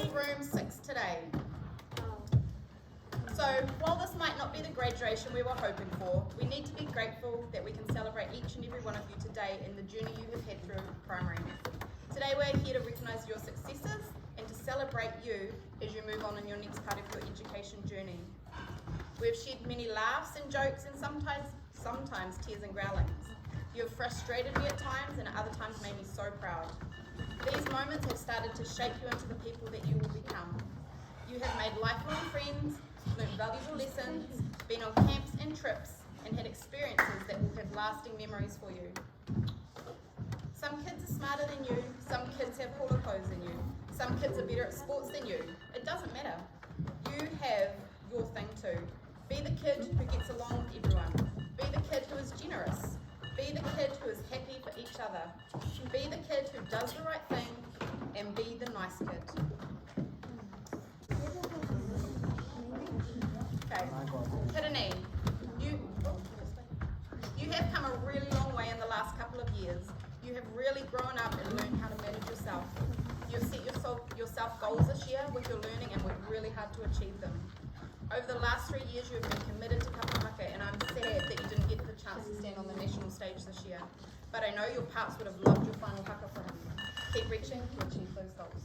with room 6 today. So while this might not be the graduation we were hoping for, we need to be grateful that we can celebrate each and every one of you today in the journey you have had through primary. Today we're here to recognise your successes and to celebrate you as you move on in your next part of your education journey. We've shared many laughs and jokes and sometimes tears and growlings. You have frustrated me at times and at other times made me so proud. These moments have started to shape you into the people that you will become. You have made lifelong friends, learned valuable lessons, been on camps and trips, and had experiences that will have lasting memories for you. Some kids are smarter than you, some kids have cooler clothes than you, some kids are better at sports than you. It doesn't matter. You have your thing too. Be the kid who gets along with everyone. Be the kid who is generous. Be the kid who is happy for each other. Be the kid who does the right thing, and be the nice kid. Okay, Hirini, you have come a really long way in the last couple of years. You have really grown up and learned how to manage yourself. You've set yourself goals this year with your learning and worked really hard to achieve them. Over the last 3 years you have been committed to Kapahaka, and I'm sad that you didn't get the chance to stand on the national stage this year. But I know your parts would have loved your final haka for him. Keep reaching to achieve those goals.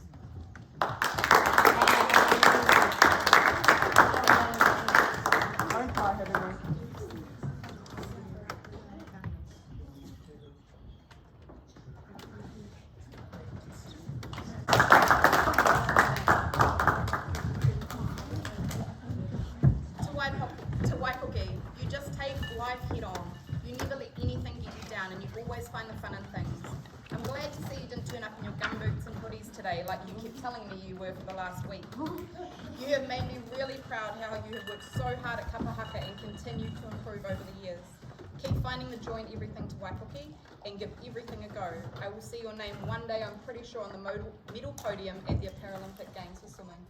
To Waipoki, you just take life head on. You never let anything get you down, and you always find the fun in things. I'm glad to see you didn't turn up in your gumboots and hoodies today like you kept telling me you were for the last week. You have made me really proud how you have worked so hard at Kapahaka and continued to improve over the years. Keep finding the joy in everything to Waipoki and give everything a go. I will see your name one day, I'm pretty sure, on the medal podium at the Paralympic Games for swimming.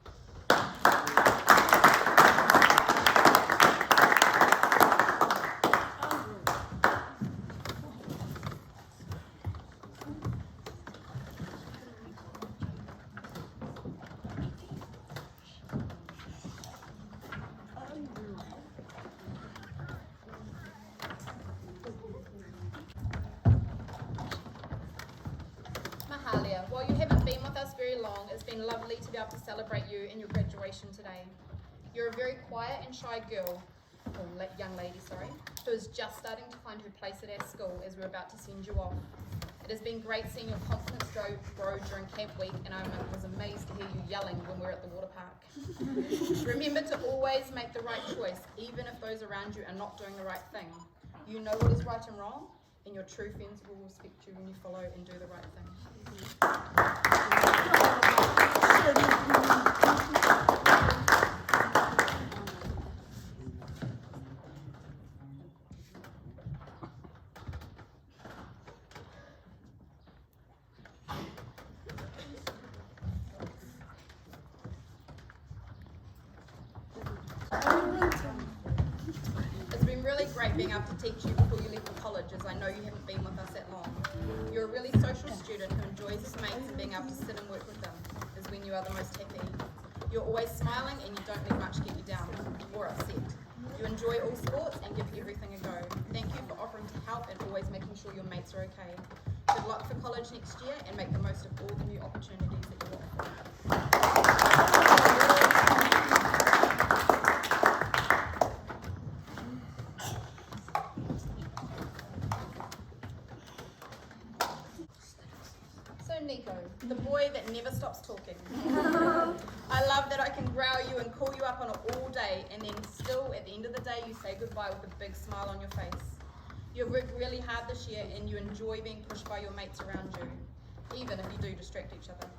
Mahalia, while you haven't been with us very long, it's been lovely to be able to celebrate you and your graduation today. You're a very quiet and shy girl, or young lady, who is just starting to find her place at our school as we're about to send you off. It has been great seeing your confidence grow during camp week, and I was amazed to hear you yelling when we were at the water park. Remember to always make the right choice, even if those around you are not doing the right thing. You know what is right and wrong, and your true friends will respect you when you follow and do the right thing. It's been really great being able to teach you before you left for college, as I know you haven't been with us that long. You're a really social student who enjoys his mates, and being able to sit and work with them is when you are the most happy. You're always smiling and you don't let much get you down or upset. You enjoy all sports and give everything a go. Thank you for offering to help and always making sure your mates are okay. Good luck for college next year, and make the most of all the new opportunities that you offer. Nico, the boy that never stops talking. I love that I can growl you and call you up on it all day, and then still at the end of the day you say goodbye with a big smile on your face. You've worked really hard this year and you enjoy being pushed by your mates around you, even if you do distract each other.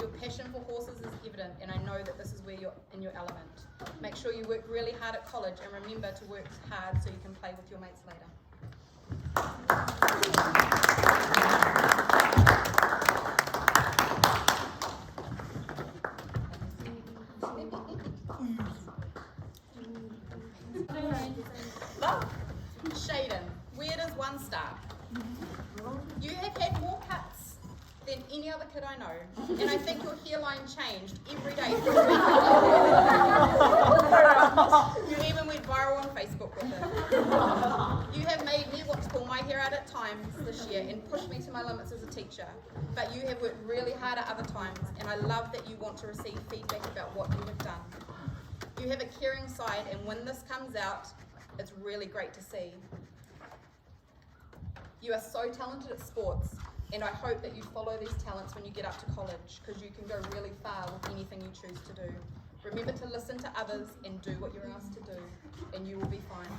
Your passion for horses is evident, and I know that this is where you're in your element. Make sure you work really hard at college, and remember to work hard so you can play with your mates later. Shaden, where does one start? You have had more cuts than any other kid I know. And I think your hairline changed every day. You even went viral on Facebook with it. You have made me want to pull my hair out at times this year and push me to my limits as a teacher. But you have worked really hard at other times, and I love that you want to receive feedback about what you have done. You have a caring side, and when this comes out, it's really great to see. You are so talented at sports, and I hope that you follow these talents when you get up to college, because you can go really far with anything you choose to do. Remember to listen to others and do what you're asked to do, and you will be fine.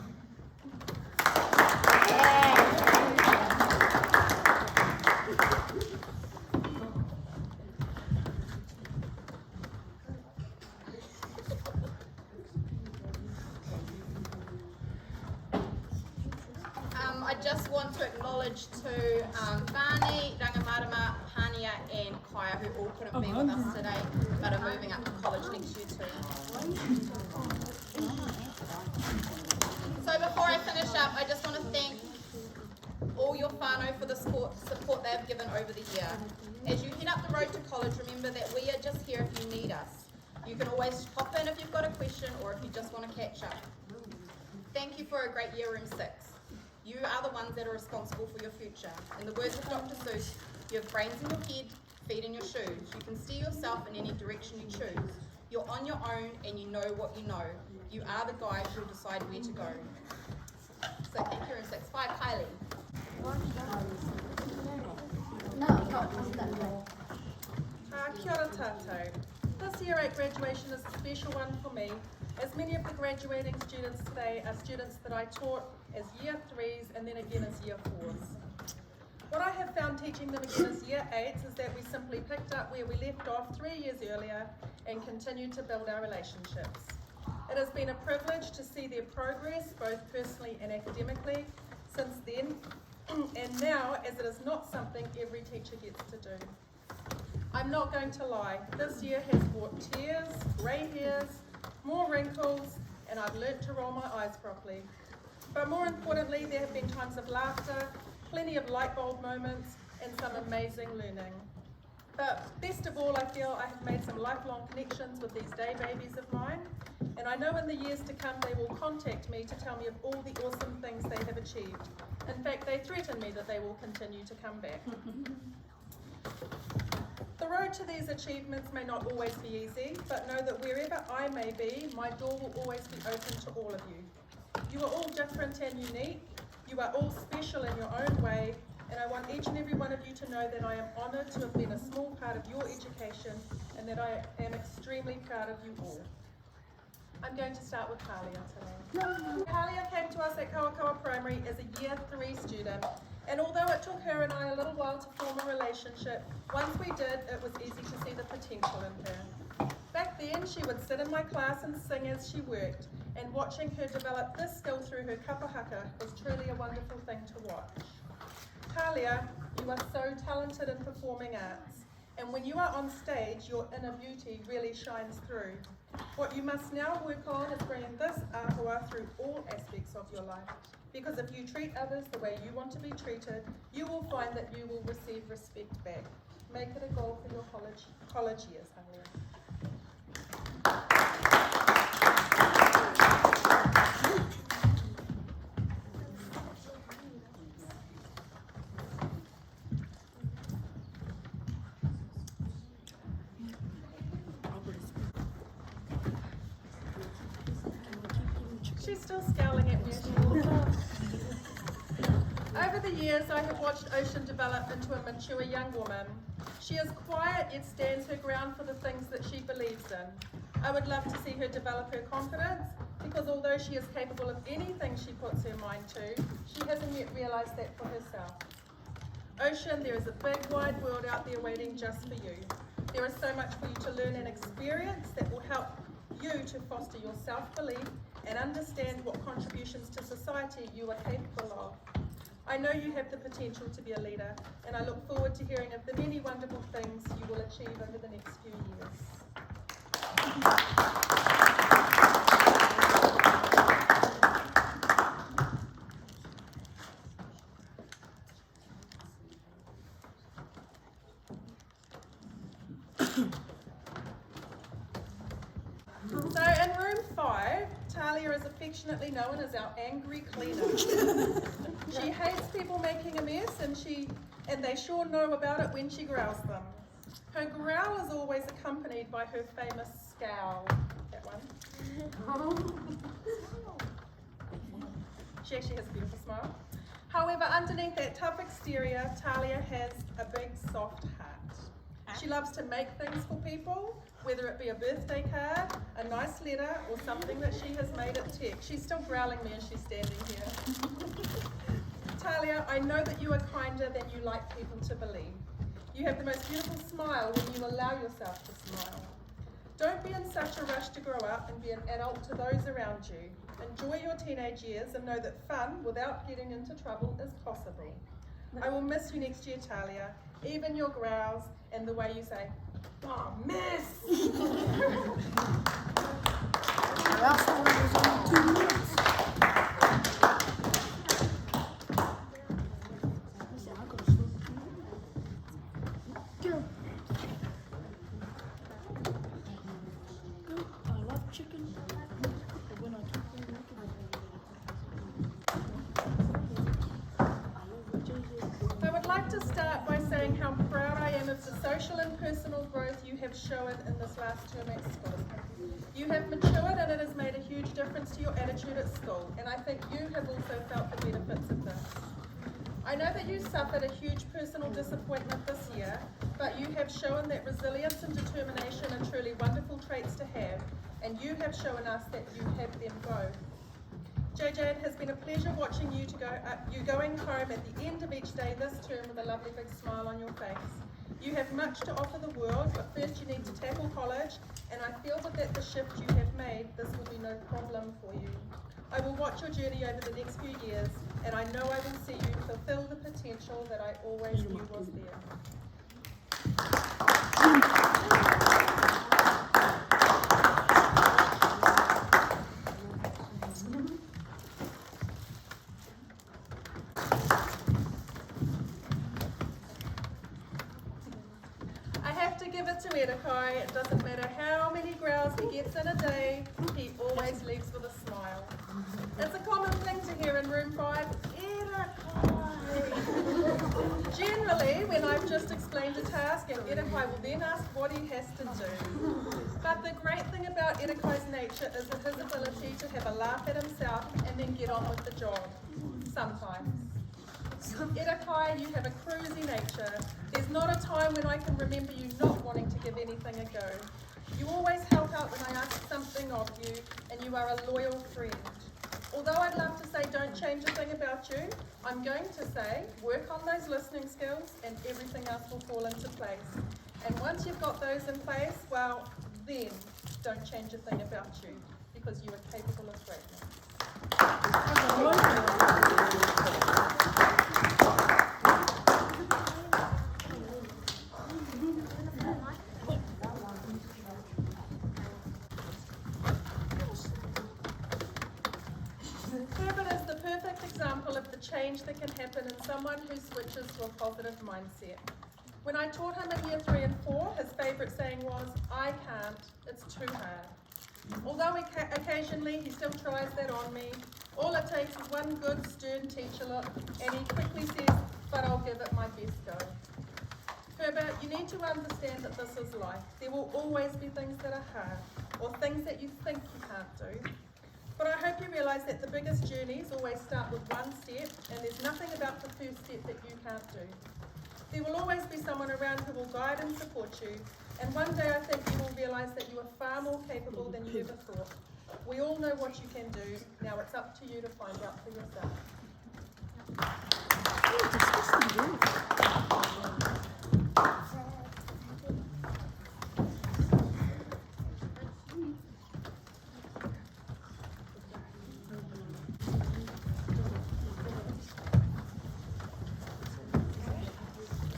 I just want to acknowledge to Vani, Rangamarama, Hania and Kaya, who all couldn't be with us today, but are moving up to college next year too. So before I finish up, I just want to thank all your whānau for the support they have given over the year. As you head up the road to college, remember that we are just here if you need us. You can always hop in if you've got a question or if you just want to catch up. Thank you for a great year, Room 6. You are the ones that are responsible for your future. In the words of Dr. Seuss, you have brains in your head, feet in your shoes. You can steer yourself in any direction you choose. You're on your own and you know what you know. You are the guide who will decide where to go. So thank you, Room 6. 5, Kylie. Kia ora tātou. This Year 8 graduation is a special one for me, as many of the graduating students today are students that I taught as Year 3s and then again as Year 4s. What I have found teaching them again as Year 8s is that we simply picked up where we left off 3 years earlier and continued to build our relationships. It has been a privilege to see their progress, both personally and academically, since then, and now, as it is not something every teacher gets to do. I'm not going to lie, this year has brought tears, grey hairs, more wrinkles, and I've learnt to roll my eyes properly. But more importantly, there have been times of laughter, plenty of light bulb moments, and some amazing learning. But best of all, I feel I have made some lifelong connections with these day babies of mine, and I know in the years to come they will contact me to tell me of all the awesome things they have achieved. In fact, they threaten me that they will continue to come back. The road to these achievements may not always be easy, but know that wherever I may be, my door will always be open to all of you. You are all different and unique, you are all special in your own way, and I want each and every one of you to know that I am honoured to have been a small part of your education and that I am extremely proud of you all. I'm going to start with Halia today. Halia came to us at Kawakawa Primary as a Year 3 student, and although it took her and I a little while to form a relationship, once we did, it was easy to see the potential in her. Back then, she would sit in my class and sing as she worked, and watching her develop this skill through her kapahaka was truly a wonderful thing to watch. Halia, you are so talented in performing arts, and when you are on stage, your inner beauty really shines through. What you must now work on is bringing this ahua through all aspects of your life, because if you treat others the way you want to be treated, you will find that you will receive respect back. Make it a goal for your college years, Halia. She's still scowling at me. Over the years, I have watched Ocean develop into a mature young woman. She is quiet, yet stands her ground for the things that she believes in. I would love to see her develop her confidence, because although she is capable of anything she puts her mind to, she hasn't yet realised that for herself. Ocean, there is a big wide world out there waiting just for you. There is so much for you to learn and experience that will help you to foster your self-belief and understand what contributions to society you are capable of. I know you have the potential to be a leader, and I look forward to hearing of the many wonderful things you will achieve over the next few years. So in room 5, Talia is affectionately known as our angry cleaner. She hates people making a mess and they sure know about it when she growls them. Her growl is always accompanied by her famous scowl. That one. She actually has a beautiful smile. However, underneath that tough exterior, Talia has a big soft heart. She loves to make things for people, whether it be a birthday card, a nice letter, or something that she has made at tech. She's still growling me as she's standing here. Talia, I know that you are kinder than you like people to believe. You have the most beautiful smile when you allow yourself to smile. Don't be in such a rush to grow up and be an adult to those around you. Enjoy your teenage years and know that fun without getting into trouble is possible. I will miss you next year, Talia, even your growls and the way you say, "Oh, miss!" Last one was only 2 minutes. Go. I love chicken. But when I cook it, I would like to start by saying how proud I am of the social and personal growth you have shown in this last term at school. You have matured and it has made a huge difference to your attitude at school, and I think you have also felt the benefits of this. I know that you suffered a huge personal disappointment this year, but you have shown that resilience and determination are truly wonderful traits to have, and you have shown us that you have them both. JJ, it has been a pleasure watching you going home at the end of each day this term with a lovely big smile on your face. You have much to offer the world, but first you need to tackle college, and I feel that at the shift you have made, this will be no problem for you. I will watch your journey over the next few years, and I know I will see you fulfill the potential that I always knew was there. I have to give it to Edekai. It doesn't matter how many growls he gets in a day, he always leaves with a smile. It's a common thing to hear in room 5, Edekai. Generally, when I've just explained a task, and Edekai will then ask what he has to do. But the great thing about Edekai's nature is his ability to have a laugh at himself and then get on with the job. Sometimes. Edekai, you have a cruisy nature. There's not a time when I can remember you not wanting to give anything a go. You always help out when I ask something of you, and you are a loyal friend. Although I'd love to say don't change a thing about you, I'm going to say work on those listening skills and everything else will fall into place. And once you've got those in place, well, then don't change a thing about you, because you are capable of greatness. Herbert is the perfect example of the change that can happen in someone who switches to a positive mindset. When I taught him in year 3 and 4, his favourite saying was, "I can't, it's too hard." Although occasionally he still tries that on me, all it takes is one good stern teacher look and he quickly says, "But I'll give it my best go." Herbert, you need to understand that this is life. There will always be things that are hard, or things that you think you can't do. But I hope you realise that the biggest journeys always start with one step, and there's nothing about the first step that you can't do. There will always be someone around who will guide and support you, and one day I think you will realise that you are far more capable than you ever thought. We all know what you can do, now it's up to you to find out for yourself.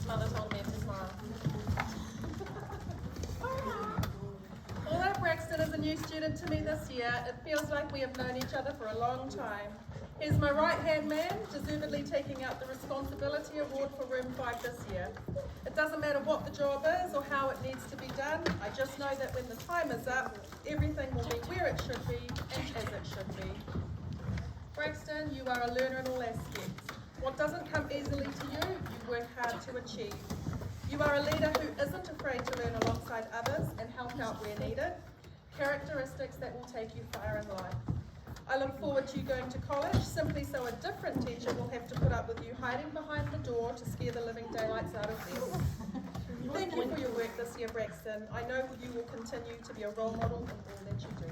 Mother told me to smile. Although Braxton is a new student to me this year, it feels like we have known each other for a long time. He's my right-hand man, deservedly taking out the Responsibility Award for Room 5 this year. It doesn't matter what the job is or how it needs to be done. done. I just know that when the time is up, everything will be where it should be and as it should be. Braxton, you are a learner in all aspects. What doesn't come easily to you, you work hard to achieve. You are a leader who isn't afraid to learn alongside others and help out where needed, characteristics that will take you far in life. I look forward to you going to college, simply so a different teacher will have to put up with you hiding behind the door to scare the living daylights out of them. Thank you for your work this year, Braxton. I know you will continue to be a role model in all that you do.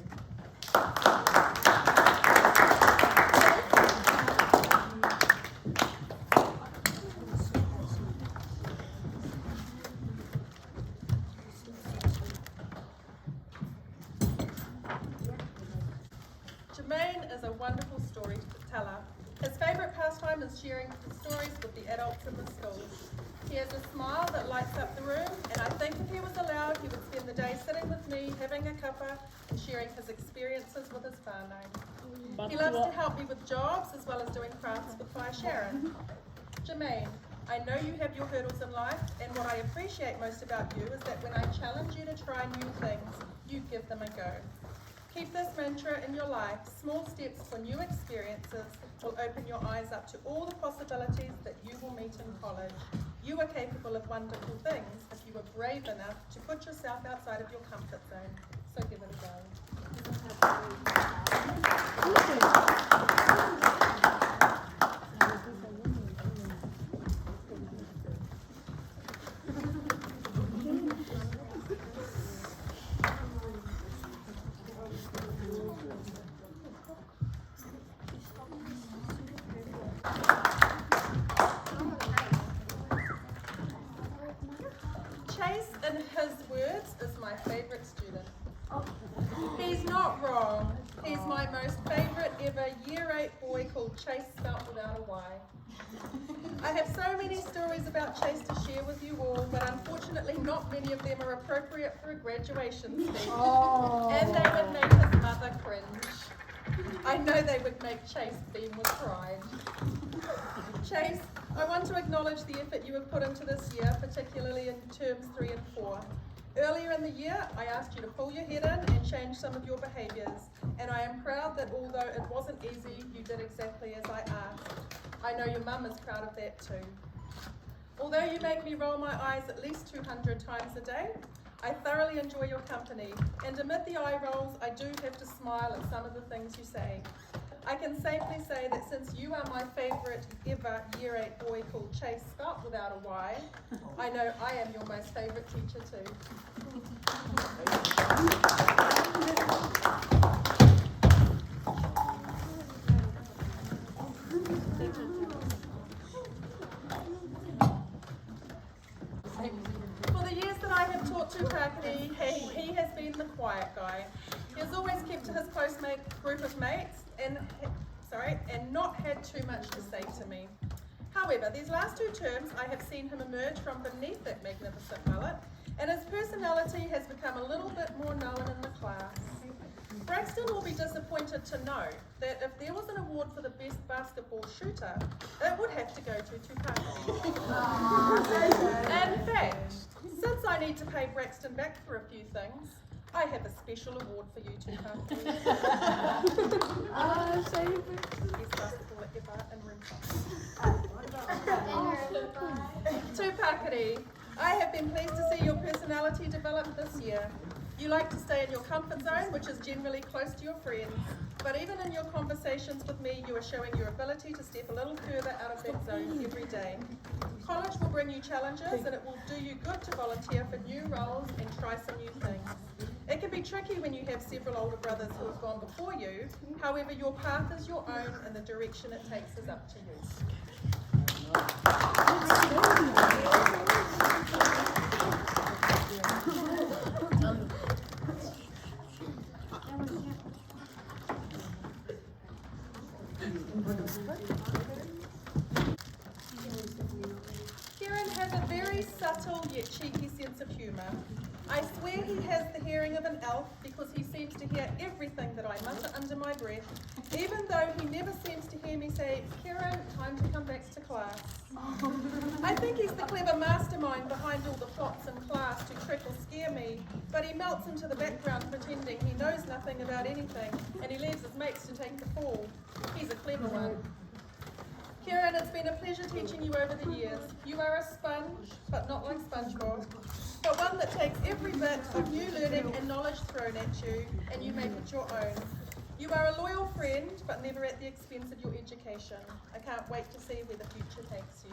Jermaine is a wonderful storyteller. His favourite pastime is sharing his stories with the adults in the school. He has a smile that lights up the room, and I think if he was allowed, he would spend the day sitting with me, having a cuppa, and sharing his experiences with his whānau. He loves to help me with jobs, as well as doing crafts with Whai Sharon. Jermaine, I know you have your hurdles in life, and what I appreciate most about you is that when I challenge you to try new things, you give them a go. Keep this mantra in your life. Small steps for new experiences will open your eyes up to all the possibilities that you will meet in college. You are capable of wonderful things if you are brave enough to put yourself outside of your comfort zone. So give it a go. Chase, in his words, is my favourite student. He's not wrong. He's my most favourite ever Year 8 boy called Chase, spelt without a Y. I have so many stories about Chase to share with you all, but unfortunately not many of them are appropriate for a graduation speech. And they would make his mother cringe. I know they would make Chase beam with pride. Chase, I want to acknowledge the effort you have put into this year, particularly in terms 3 and 4. Earlier in the year, I asked you to pull your head in and change some of your behaviours, and I am proud that although it wasn't easy, you did exactly as I asked. I know your mum is proud of that too. Although you make me roll my eyes at least 200 times a day, I thoroughly enjoy your company, and amid the eye rolls, I do have to smile at some of the things you say. I can safely say that since you are my favourite ever Year 8 boy called Chase, spelt without a Y, I know I am your most favourite teacher too. For the years that I have taught Tupakari, he has been the quiet guy. He has always kept to his close group of mates and not had too much to say to me. However, these last 2 terms I have seen him emerge from beneath that magnificent mullet, and his personality has become a little bit more known in the class. Braxton will be disappointed to know that if there was an award for the best basketball shooter, it would have to go to Tupakari. In fact, since I need to pay Braxton back for a few things, I have a special award for you, Tupakari. Best basketballer ever in room 5. Tupakari, I have been pleased to see your personality develop this year. You like to stay in your comfort zone, which is generally close to your friends. But even in your conversations with me, you are showing your ability to step a little further out of that zone every day. College will bring you challenges, and it will do you good to volunteer for new roles and try some new things. It can be tricky when you have several older brothers who have gone before you. However, your path is your own, and the direction it takes is up to you. Kieran has a very subtle yet cheeky sense of humour. I swear he has the hearing of an elf because he seems to hear everything that I mutter under my breath, even though he never seems to hear me say, "Kieran, time to come back to class." I think he's the clever mastermind behind all the plots in class to trick or scare me, he melts into the background pretending he knows nothing about anything and he leaves his mates to take the fall. He's a clever one. Kieran, it's been a pleasure teaching you over the years. You are a sponge, but not like SpongeBob, but one that takes every bit of new learning and knowledge thrown at you and you make it your own. You are a loyal friend, but never at the expense of your education. I can't wait to see where the future takes you.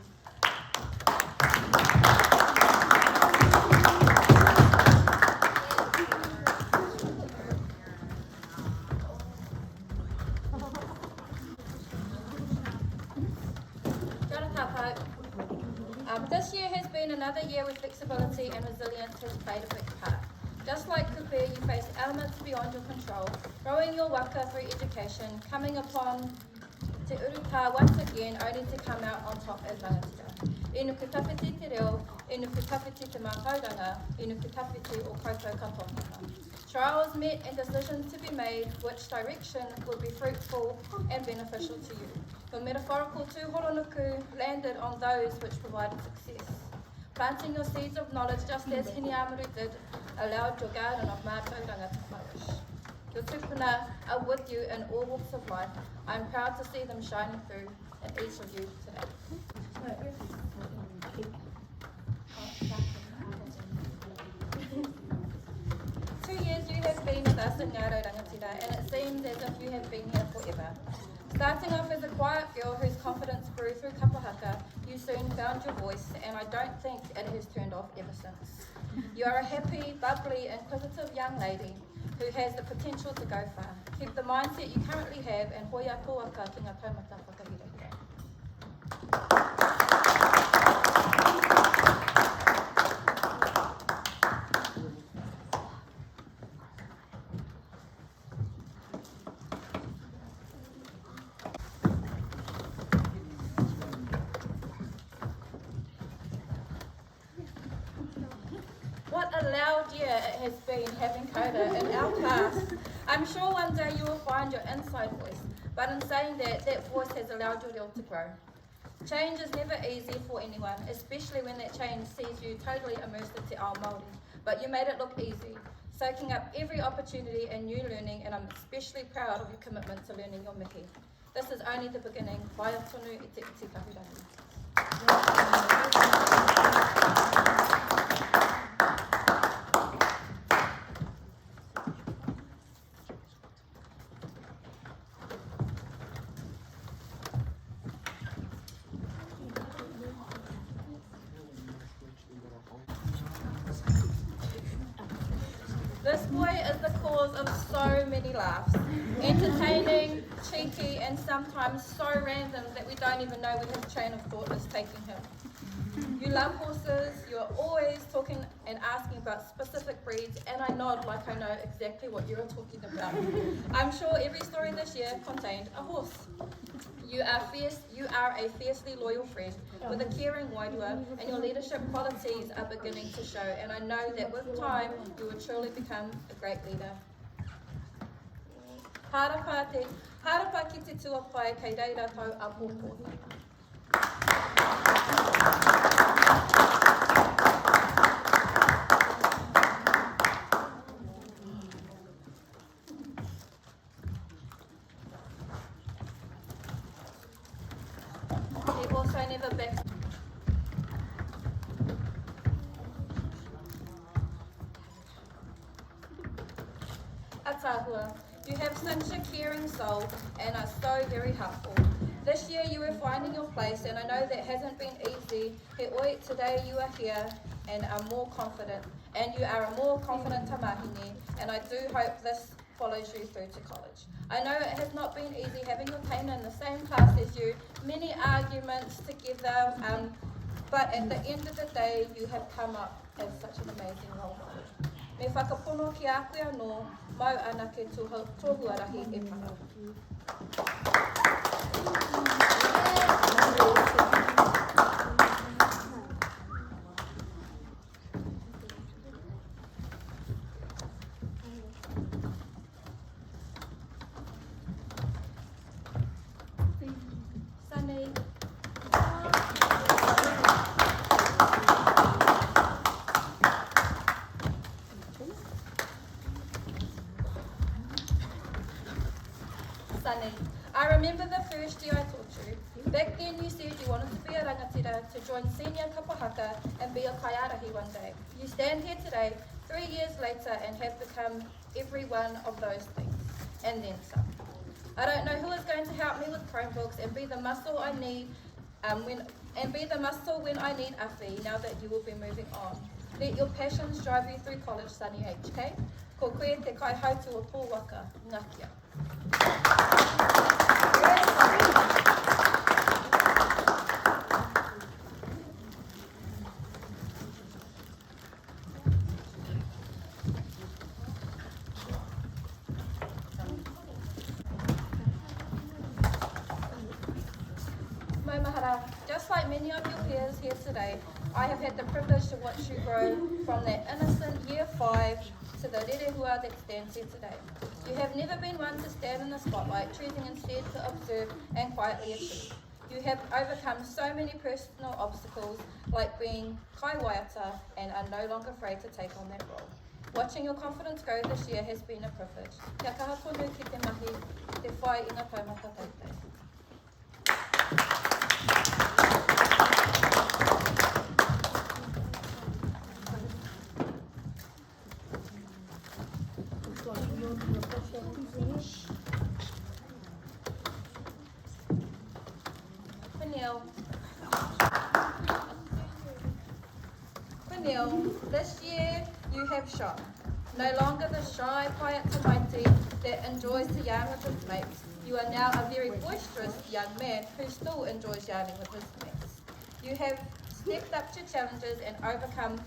This year has been another year where flexibility and resilience has played a big part. Just like Kupe, you face elements beyond your control, growing your waka through education, coming upon Te Uruta once again, only to come out on top as rangatira. E nuku tawhiti te reo, e nuku tawhiti te mātauranga, e nuku tawhiti o koutou katoa. Trials met and decisions to be made, which direction will be fruitful and beneficial to you. Your metaphorical tūhoronuku landed on those which provided success. Planting your seeds of knowledge just as Hini Amaru did allowed your garden of mātauranga to flourish. Your tupuna are with you in all walks of life. I am proud to see them shining through in each of you today. 2 years you have been with us in Ngaro Rangatira, and it seems as if you have been here forever. Starting off as a quiet girl whose confidence grew through kapahaka, you soon found your voice, and I don't think it has turned off ever since. You are a happy, bubbly, inquisitive young lady who has the potential to go far. Keep the mindset you currently have, and hoia tō aka ki ngā taumata whakahira. What a loud year it has been having Coda in our class. I'm sure one day you will find your inside voice, but in saying that, that voice has allowed your reo to grow. Change is never easy for anyone, especially when that change sees you totally immersed into ao Māori. But you made it look easy, soaking up every opportunity and new learning, and I'm especially proud of your commitment to learning your miki. This is only the beginning. Waia tonu i te iti kahurangi. This boy is the cause of so many laughs. Entertaining, cheeky, and sometimes so random that we don't even know where his train of thought is taking him. You love horses, you're always talking and asking about specific breeds, and I nod like I know exactly what you're talking about. I'm sure every story this year contained a horse. You are a fiercely loyal friend with a caring wairua, and your leadership qualities are beginning to show, and I know that with time you will truly become a great leader. Harapa ki te tuapai kei reira tau a pōpō. They've also never been. Atahua, you have such a caring soul and are so very helpful. This year you are finding your place, and I know that hasn't been easy. He oi, today you are here and are more confident, and you are a more confident tamahine, and I do hope this follows you through to college. I know it has not been easy having your teina in the same class as you, many arguments together, but at the end of the day, you have come up as such an amazing role model. Me whakapono ki a koe anō, mau ana ke tōhuarahi e whaka. Sunny. Sunny, I remember the first year I taught you. Back then you said you wanted to be a rangatira, to join senior kapahaka and be a kaiarahi one day. You stand here today, 3 years later, and have become every one of those things, and then some. I don't know who is going to help me with Chromebooks and be the muscle I need when I need a fee now that you will be moving on. Let your passions drive you through college, Sunny HK. Ko koe te kai hautu o tō waka, ngā kia. Mai mahara, just like many of your peers here today, I have had the privilege to watch you grow from that innocent year 5 to the rerehua that stands here today. You have never been one to stand in the spotlight, choosing instead to observe and quietly achieve. You have overcome so many personal obstacles like being kaiwaiata and are no longer afraid to take on that role. Watching your confidence grow this year has been a privilege. Kia kaha tonu ki te mahi, te whai i ngā taumata teitei. Quenelle, this year you have shone. No longer the shy, quiet Tamaiti that enjoys to yarn with his mates. You are now a very boisterous young man who still enjoys yarning with his mates. You have stepped up to challenges and overcome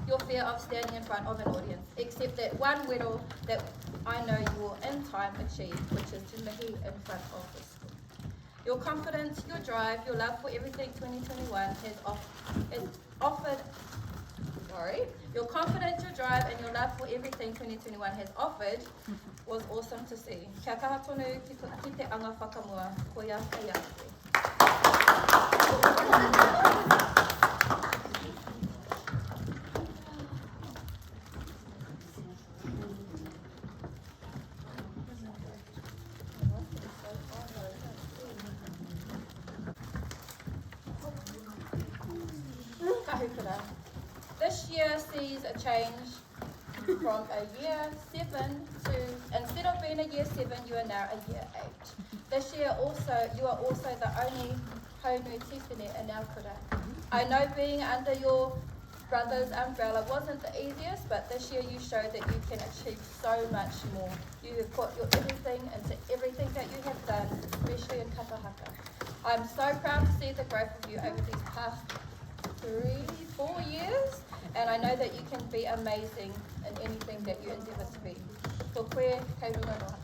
your fear of standing in front of an audience, except that one wero that I know you will in time achieve, which is to mihi in front of the school. Your confidence, your drive, your love for everything 2021 Your confidence, your drive, and your love for everything 2021 has offered was awesome to see. Kia kaha tonu ki te anga whakamua, ko ia te iaki. Kahukura. This year sees a change from a year 7 to, instead of being a year 7, you are now a year 8. This year you are also the only haunui tifine in our kura. I know being under your brother's umbrella wasn't the easiest, but this year you showed that you can achieve so much more. You have put your everything into everything that you have done, especially in kapahaka. I'm so proud to see the growth of you over these past 3-4 years, and I know that you can be amazing in anything that you endeavour to be. Ko koe, kei runga noa.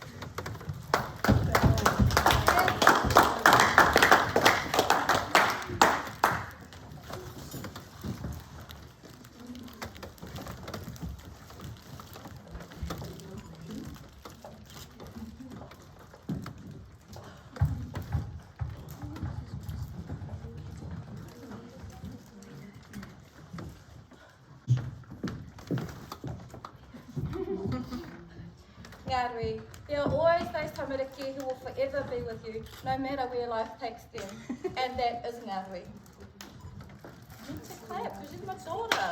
Ngārui, there are always those tamariki who will forever be with you, no matter where life takes them, and that is Ngārui. You need to clap, because you're my daughter.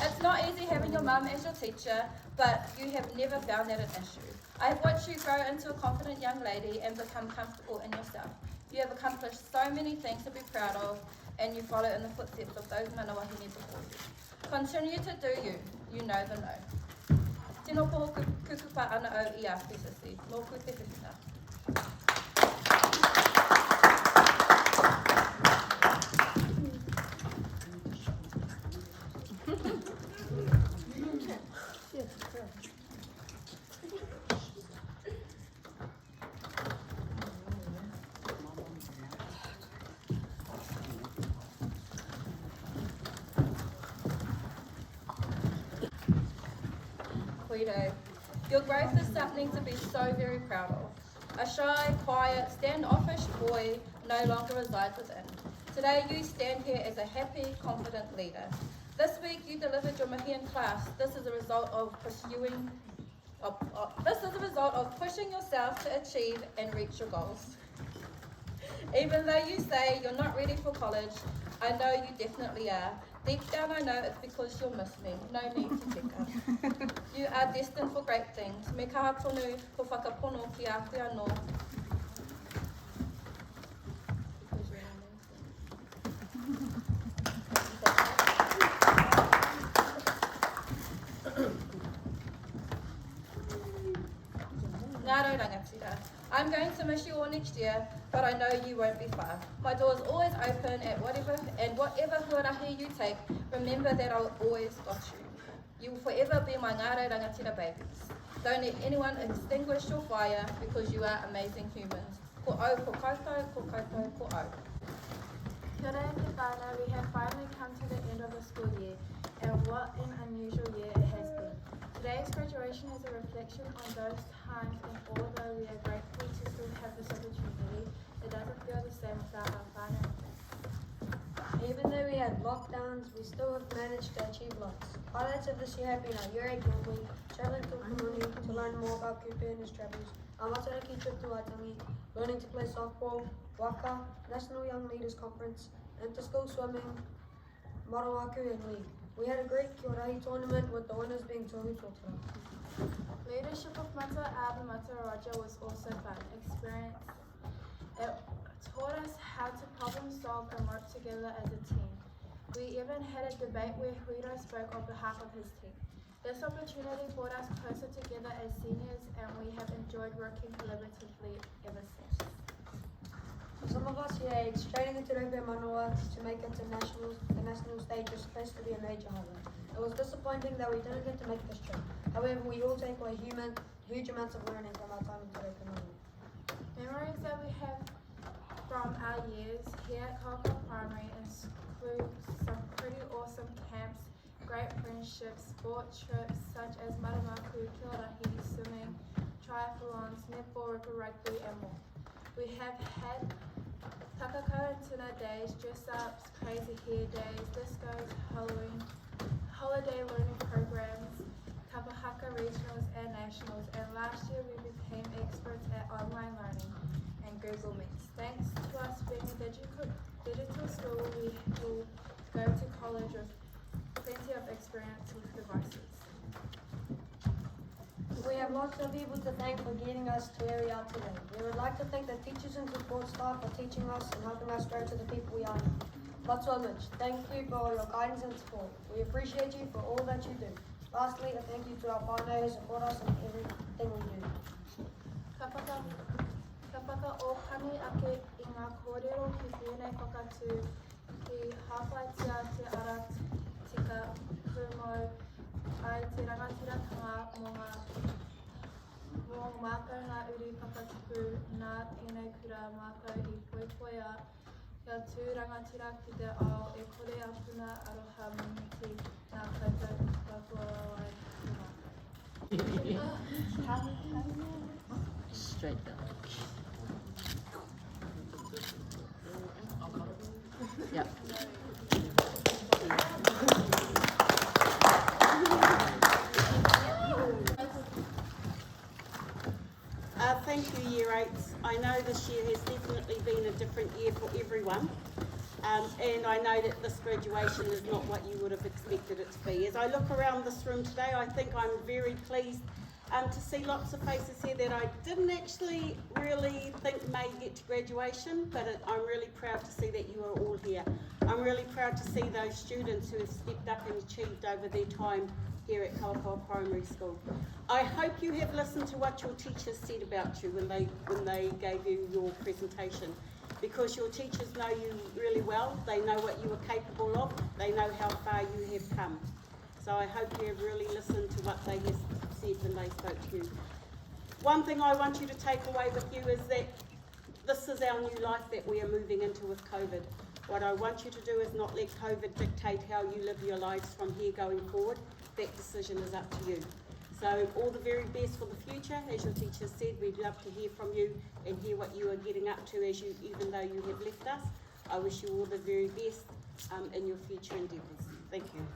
It's not easy having your mum as your teacher, but you have never found that an issue. I have watched you grow into a confident young lady and become comfortable in yourself. You have accomplished so many things to be proud of, and you follow in the footsteps of those manawahine before you. Continue to do you. You know the no. Tino poho kukupa ana au I a pisasi. Mōku te whiwhina. Your growth is something to be so very proud of. A shy, quiet, standoffish boy no longer resides within. Today you stand here as a happy, confident leader. This week you delivered your mihi in class. This is a result of This is a result of pushing yourself to achieve and reach your goals. Even though you say you're not ready for college, I know you definitely are. Deep down I know it's because you'll miss me. No need to tika. You are destined for great things. Me kaha tonu ko whakapono ki a koe anō. Ngāro rangatira. I'm going to miss you all next year, but I know you won't be far. My door is always open at whatever huarahi you take, remember that I'll always got you. You will forever be my Ngāro rangatira babies. Don't let anyone extinguish your fire because you are amazing humans. Ko au, ko koutou, ko koutou, ko au. Kia ora e te whānau, we have finally come to the end of the school year, and what an unusual year it has been. Today's graduation is a reflection on those times, and although we are grateful to still have this opportunity, it doesn't feel the same without our whānau. Even though we had lockdowns, we still have managed to achieve lots. Highlights of this year have been our year 8 family, travelling to Kumuni to learn more about Kupe and his travels, our Matariki trip to Waitangi, learning to play softball, waka, National Young Leaders Conference, inter-school swimming, Marawaku and league. We had a great Kiorahi tournament with the winners being Tohu Totara. Leadership of Mata Abu Mata Raja was also fun experience. It taught us how to problem solve and work together as a team. We even had a debate where Huiro spoke on behalf of his team. This opportunity brought us closer together as seniors, and we have enjoyed working collaboratively ever since. For some of us here, training into Rugby Manawa to make it to the national stage was supposed to be a major highlight. It was disappointing that we didn't get to make this trip. However, we all take away huge amounts of learning from our time in Rugby Manawa. Memories that we have from our years here at Kaupapa Primary include some pretty awesome camps, great friendships, sport trips such as Maramaku, Kiorahi, swimming, triathlons, netball, rugby and more. We have had Takakau and Tuna days, dress-ups, crazy hair days, discos, Halloween, holiday learning programs, Kapahaka regionals and nationals, and last year we became experts at online learning and Google Meets. Thanks to us being a digital school, we will go to college with plenty of experience with devices. We have lots of people to thank for getting us to where we are today. We would like to thank the teachers and support staff for teaching us and helping us grow to the people we are now. Lots of much. Thank you for your guidance and support. We appreciate you for all that you do. Lastly, a thank you to our whānau who support us in everything we do. Ka whaka o pani ake I ngā kōrero ki tēnei whakatū ki hawhaitia te ara tika kumau ai te rangatiratanga mō mākau ngā uri whakatupu nā tēnei kura mākau I poepoea kia tū rangatira ki te ao e kore apuna aroha muniti ngā koutou whakawai Straight down. Yep. Thank you, Year 8s. I know this year has definitely been a different year for everyone, and I know that this graduation is not what you would have expected it to be. As I look around this room today, I think I'm very pleased to see lots of faces here that I didn't actually really think may get to graduation, but I'm really proud to see that you are all here. I'm really proud to see those students who have stepped up and achieved over their time here at Kaupapa Primary School. I hope you have listened to what your teachers said about you when they gave you your presentation, because your teachers know you really well. They know what you are capable of. They know how far you have come. So I hope you have really listened to what they have said when they spoke to you. One thing I want you to take away with you is that this is our new life that we are moving into with COVID. What I want you to do is not let COVID dictate how you live your lives from here going forward. That decision is up to you. So all the very best for the future. As your teacher said, we'd love to hear from you and hear what you are getting up to even though you have left us. I wish you all the very best in your future endeavours. Thank you.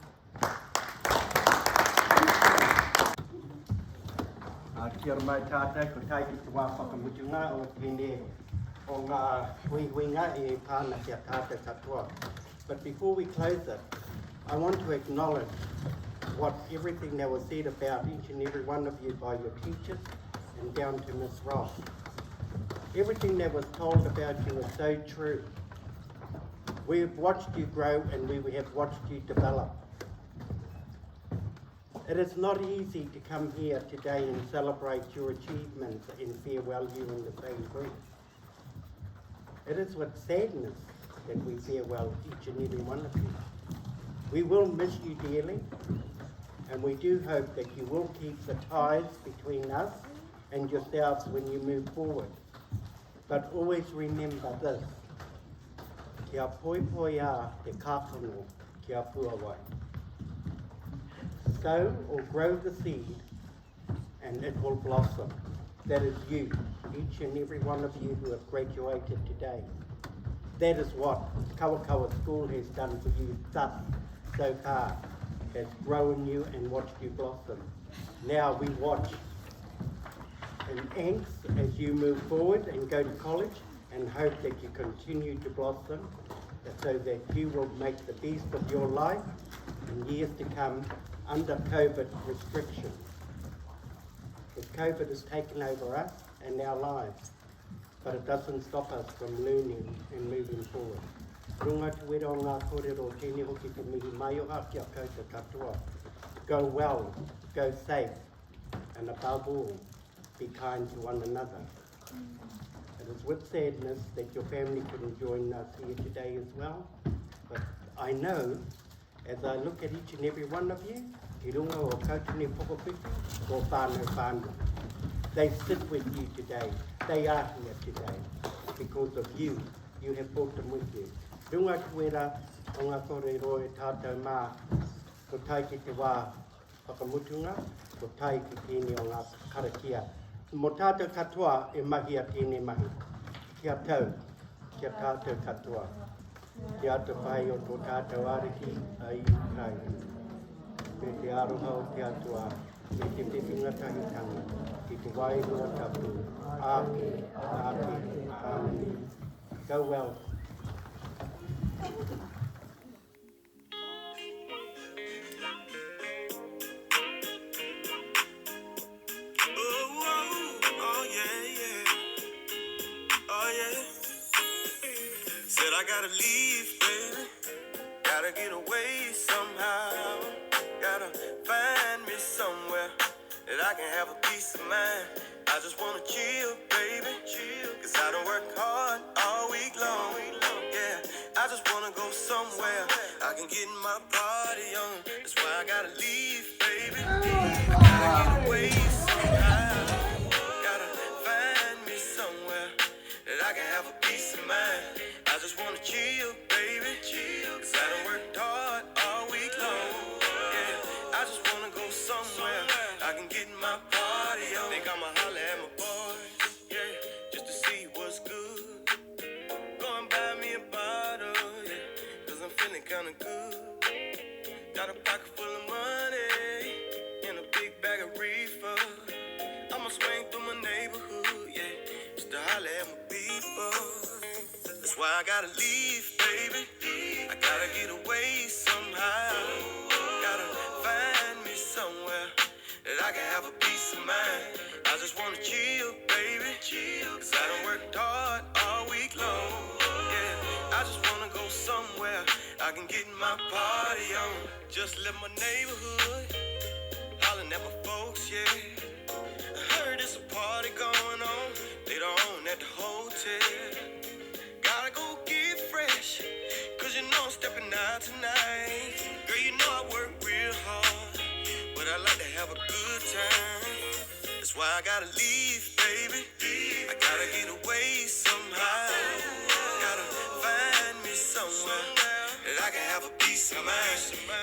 Kia ora mai tātou, ko tai ki te wā whakamutunga o tēnei o ngā winga e pāna kia tātou katoa. But before we close it, I want to acknowledge everything that was said about each and every one of you by your teachers and down to Miss Ross. Everything that was told about you is so true. We have watched you grow and we have watched you develop. It is not easy to come here today and celebrate your achievements and farewell you in the same breath. It is with sadness that we farewell each and every one of you. We will miss you dearly, and we do hope that you will keep the ties between us and yourselves when you move forward. But always remember this: kia poi poi a te kātono kia puawai. Sow or grow the seed, and it will blossom. That is you, each and every one of you who have graduated today. That is what Kawakawa School has done for you thus so far, has grown you and watched you blossom. Now we watch in angst as you move forward and go to college, and hope that you continue to blossom so that you will make the best of your life in years to come under COVID restrictions. Because COVID has taken over us and our lives, but it doesn't stop us from learning and moving forward. Runga te wera o ngā kōrero o tēnei hoki te mihi mai o kia koutou katoa. Go well, go safe, and above all, be kind to one another. It is with sadness that your family couldn't join us here today as well, but I know, as I look at each and every one of you, ki runga o kautuni pokopiki, o whānau whānau. They sit with you today. They are here today because of you. You have brought them with you. Runga te wera o ngā kōrero e tātou mā, ko tai ki te wā whakamutunga, ko tai ki tēnei o ngā karakia. Mo tātou katoa e mahi a tēnei mahi. Kia tau, kia tātou katoa. Kia atu whai o tō tātou ariki a i kai. Me te aroha o te atua, me te pepinga tahitanga, ki te wairua tapu, āke, āme. Go well. Said I gotta leave, baby. Gotta get away somehow. Gotta find me somewhere that I can have a peace of mind. I just wanna chill, baby. Chill. Cause I done work hard all week long. Yeah, I just wanna go somewhere I can get my party on. That's why I gotta leave, baby. Gotta get away somehow. Gotta find me somewhere that I can have a peace of mind. I just wanna chill, baby, chill. Cause I done worked hard all week long. Yeah, I just wanna go somewhere I can get my party on. Think I'ma holler at my boys, yeah, just to see what's good. Go and buy me a bottle, yeah, cause I'm feeling kinda good. Got a pocket full of money and a big bag of reefer. I'ma swing through my neighborhood, yeah, just to holler at my people. That's why I gotta leave, baby. I gotta get away somehow. Gotta find me somewhere that I can have a peace of mind. I just wanna chill, baby. Cause I done worked hard all week long. Yeah, I just wanna go somewhere I can get my party on. Just left my neighborhood, hollering at my folks, yeah. I heard there's a party going on later on at the hotel. Gotta go get fresh, cause you know I'm stepping out tonight. Girl, you know I work real hard, but I like to have a good time. That's why I gotta leave, baby. I gotta get away somehow. Gotta find me somewhere that I can have a peace of mind.